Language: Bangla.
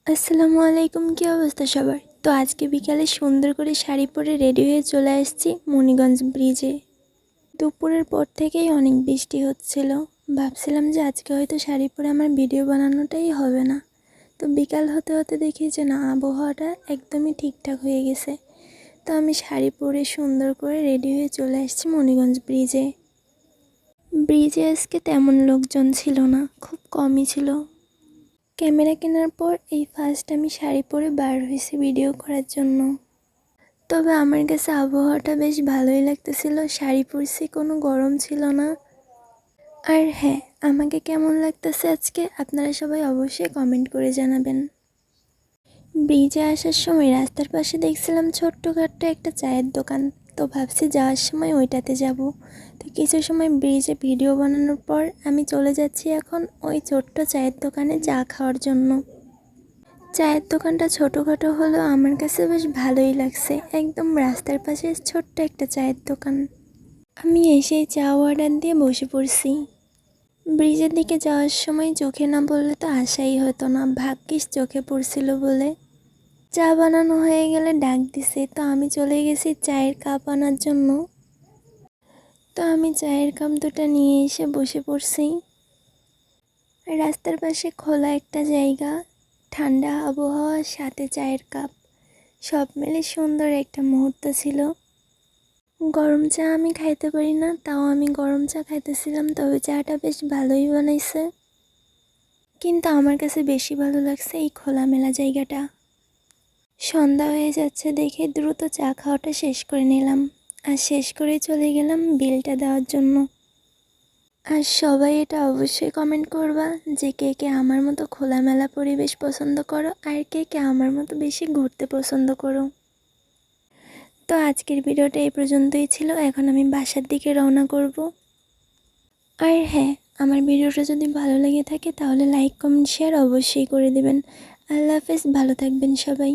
আসসালামু আলাইকুম, কি অবস্থা সবার? তো আজকে বিকালে সুন্দর করে শাড়ি পরে রেডি হয়ে চলে আসছি মণিগঞ্জ ব্রিজে। দুপুরের পর থেকেই অনেক বৃষ্টি হচ্ছিল। ভাবছিলাম যে আজকে হয়তো শাড়ি পরে আমার ভিডিও বানানোটাই হবে না। তো বিকাল হতে হতে দেখি যে না, আবহাওয়াটা একদমই ঠিকঠাক হয়ে গেছে। তো আমি শাড়ি পরে সুন্দর করে রেডি হয়ে চলে আসছি মণিগঞ্জ ব্রিজে। ব্রিজে আজকে তেমন লোকজন ছিল না, খুব কমই ছিল। ক্যামেরা কেনার পর এই ফার্স্ট আমি শাড়ি পরে বার হয়েছি ভিডিও করার জন্য। তবে আমার কাছে আবহাওয়াটা বেশ ভালোই লাগতেছিল, শাড়ি পরছি, কোনো গরম ছিল না। আর হ্যাঁ, আমাকে কেমন লাগতেছে আজকে আপনারা সবাই অবশ্যই কমেন্ট করে জানাবেন। ব্রিজে আসার সময় রাস্তার পাশে দেখছিলাম ছোট্টখাট্ট একটা চায়ের দোকান। তো ভাবছি যাওয়ার সময় ওইটাতে যাব। তো কিছু সময় ব্রিজে ভিডিও বানানোর পর আমি চলে যাচ্ছি এখন ওই ছোট্ট চায়ের দোকানে চা খাওয়ার জন্য। চায়ের দোকানটা ছোটোখাটো হলেও আমার কাছে বেশ ভালোই লাগছে, একদম রাস্তার পাশে ছোট্ট একটা চায়ের দোকান। আমি এসেই চা অর্ডার দিয়ে বসে পড়ছি। ব্রিজের দিকে যাওয়ার সময় চোখে না পড়লে তো আশাই হতো না, ভাগ্যিস চোখে পড়ছিল বলে। চা বানানো হয়ে গেলে ডাক দিছে, তো আমি চলে গেছি চায়ের কাপ আনার জন্য। তো আমি চায়ের কাপ দুটো নিয়ে এসে বসে পড়ছি। রাস্তার পাশে খোলা একটা জায়গা, ঠান্ডা আবহাওয়ার সাথে চায়ের কাপ, সব মিলে সুন্দর একটা মুহূর্ত ছিল। গরম চা আমি খাইতে পারি না, তাও আমি গরম চা খাইতেছিলাম। তবে চাটা বেশ ভালোই বানাইছে, কিন্তু আমার কাছে বেশি ভালো লাগছে এই খোলামেলা জায়গাটা। সন্ধ্যা হয়ে যাচ্ছে দেখে দ্রুত চা খাওয়াটা শেষ করে নিলাম, আর শেষ করে চলে গেলাম বিলটা দেওয়ার জন্য। আর সবাই এটা অবশ্যই কমেন্ট করবা যে কে কে আমার মতো খোলামেলা পরিবেশ পছন্দ করো, আর কে কে আমার মতো বেশি ঘুরতে পছন্দ করো। তো আজকের ভিডিওটা এই পর্যন্তই ছিল, এখন আমি বাসার দিকে রওনা করব। আর হ্যাঁ, আমার ভিডিওটা যদি ভালো লেগে থাকে তাহলে লাইক কমেন্ট শেয়ার অবশ্যই করে দেবেন। আল্লাহ হাফেজ, ভালো থাকবেন সবাই।